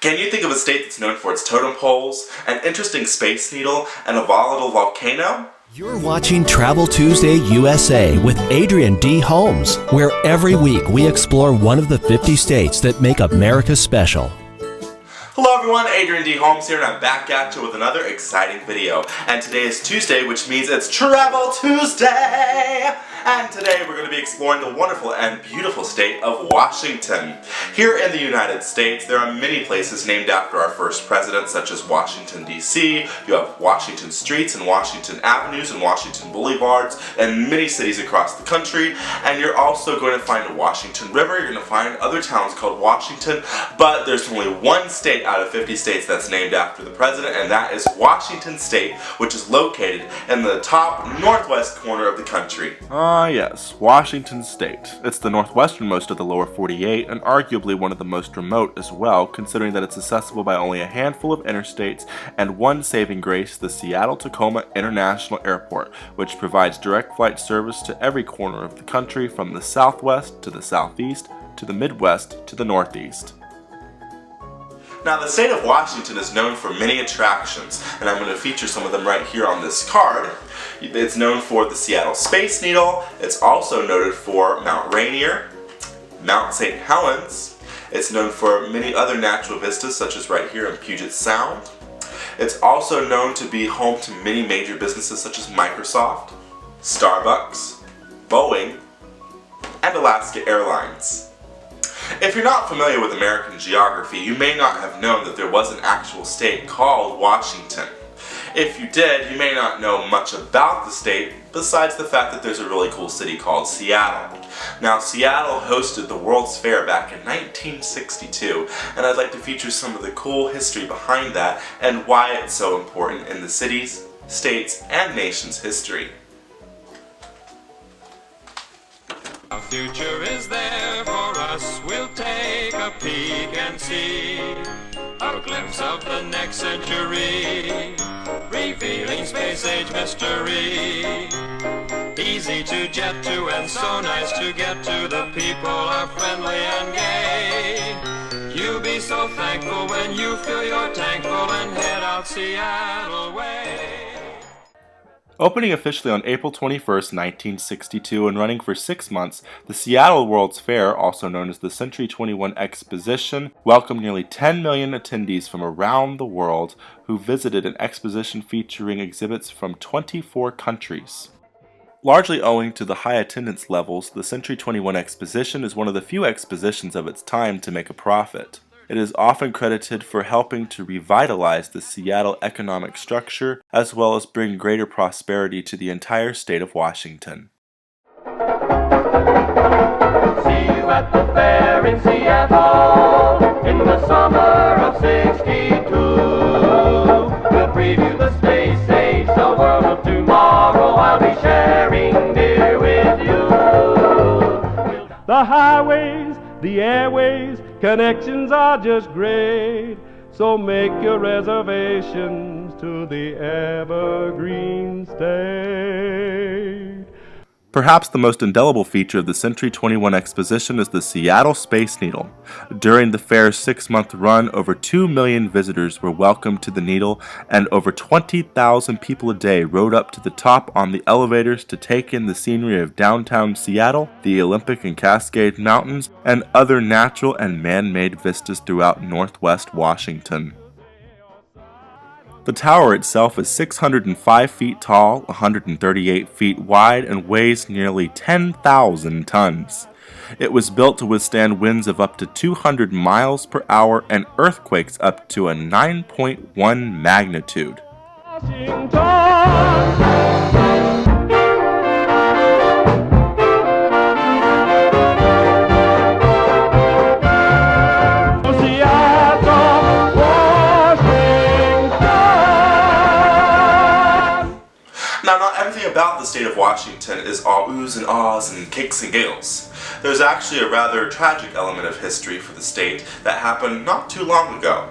Can you think of a state that's known for its totem poles, an interesting space needle, and a volatile volcano? You're watching Travel Tuesday USA with Adrian D. Holmes, where every week we explore one of the 50 states that make America special. Hello everyone, Adrian D. Holmes here, and I'm back at you with another exciting video. And today is Tuesday, which means it's Travel Tuesday! And today we're going to be exploring the wonderful and beautiful state of Washington. Here in the United States, there are many places named after our first president, such as Washington, D.C. You have Washington streets and Washington avenues and Washington boulevards and many cities across the country. And you're also going to find a Washington River. You're going to find other towns called Washington. But there's only one state out of 50 states that's named after the president, and that is Washington State, which is located in the top northwest corner of the country. Yes, Washington State. It's the northwesternmost of the lower 48 and arguably one of the most remote as well, considering that it's accessible by only a handful of interstates and one saving grace, the Seattle-Tacoma International Airport, which provides direct flight service to every corner of the country from the southwest to the southeast to the midwest to the northeast. Now, the state of Washington is known for many attractions, and I'm going to feature some of them right here on this card. It's known for the Seattle Space Needle. It's also noted for Mount Rainier, Mount St Helens. It's known for many other natural vistas, such as right here in Puget Sound. It's also known to be home to many major businesses such as Microsoft, Starbucks, Boeing, and Alaska Airlines. If you're not familiar with American geography, you may not have known that there was an actual state called Washington. If you did, you may not know much about the state besides the fact that there's a really cool city called Seattle. Now, Seattle hosted the World's Fair back in 1962, and I'd like to feature some of the cool history behind that and why it's so important in the city's, state's, and nation's history. Our future is there for us, we'll take a peek and see a glimpse of the next century, revealing space age mystery. Easy to jet to and so nice to get to, the people are friendly and gay. You'll be so thankful when you fill your tank full and head out Seattle way. Opening officially on April 21, 1962 and running for 6 months, the Seattle World's Fair, also known as the Century 21 Exposition, welcomed nearly 10 million attendees from around the world who visited an exposition featuring exhibits from 24 countries. Largely owing to the high attendance levels, the Century 21 Exposition is one of the few expositions of its time to make a profit. It is often credited for helping to revitalize the Seattle economic structure, as well as bring greater prosperity to the entire state of Washington. See you at the fair in Seattle in the summer of '62. We'll preview the space age, the world of tomorrow. I'll be sharing beer with you. The highways, the airways, connections are just great, so make your reservations to the Evergreen State. Perhaps the most indelible feature of the Century 21 Exposition is the Seattle Space Needle. During the fair's 6-month run, over 2 million visitors were welcomed to the Needle, and over 20,000 people a day rode up to the top on the elevators to take in the scenery of downtown Seattle, the Olympic and Cascade Mountains, and other natural and man-made vistas throughout northwest Washington. The tower itself is 605 feet tall, 138 feet wide, and weighs nearly 10,000 tons. It was built to withstand winds of up to 200 miles per hour and earthquakes up to a 9.1 magnitude. Now, not everything about the state of Washington is all oohs and ahs and kicks and giggles. There's actually a rather tragic element of history for the state that happened not too long ago.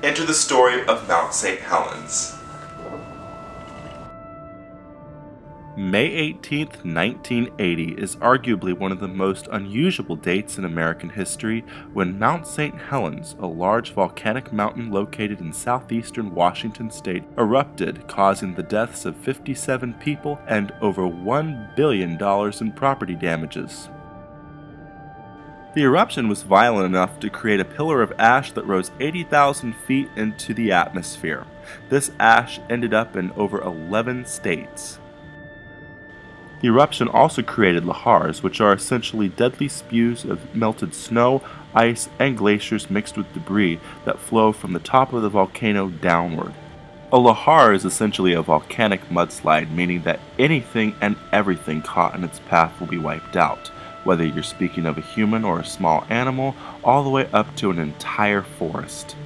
Enter the story of Mount St Helens. May 18th, 1980 is arguably one of the most unusual dates in American history when Mount St. Helens, a large volcanic mountain located in southeastern Washington state, erupted, causing the deaths of 57 people and over $1 billion in property damages. The eruption was violent enough to create a pillar of ash that rose 80,000 feet into the atmosphere. This ash ended up in over 11 states. The eruption also created lahars, which are essentially deadly spews of melted snow, ice, and glaciers mixed with debris that flow from the top of the volcano downward. A lahar is essentially a volcanic mudslide, meaning that anything and everything caught in its path will be wiped out, whether you're speaking of a human or a small animal, all the way up to an entire forest.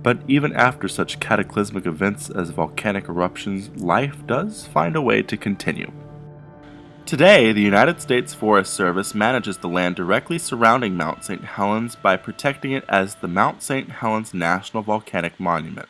But even after such cataclysmic events as volcanic eruptions, life does find a way to continue. Today, the United States Forest Service manages the land directly surrounding Mount St. Helens by protecting it as the Mount St. Helens National Volcanic Monument.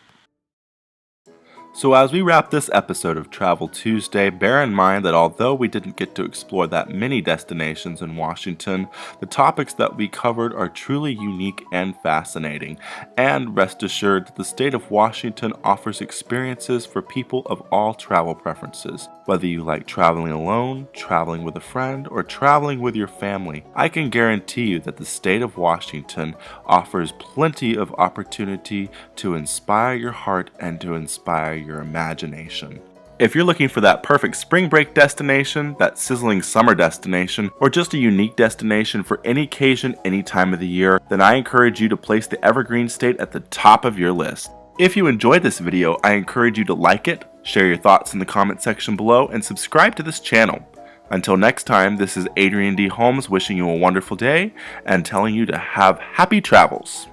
So as we wrap this episode of Travel Tuesday, bear in mind that although we didn't get to explore that many destinations in Washington, the topics that we covered are truly unique and fascinating. And rest assured that the state of Washington offers experiences for people of all travel preferences. Whether you like traveling alone, traveling with a friend, or traveling with your family, I can guarantee you that the state of Washington offers plenty of opportunity to inspire your heart and to inspire your imagination. If you're looking for that perfect spring break destination, that sizzling summer destination, or just a unique destination for any occasion, any time of the year, then I encourage you to place the Evergreen State at the top of your list. If you enjoyed this video, I encourage you to like it, share your thoughts in the comment section below, and subscribe to this channel. Until next time, this is Adrian D. Holmes wishing you a wonderful day and telling you to have happy travels.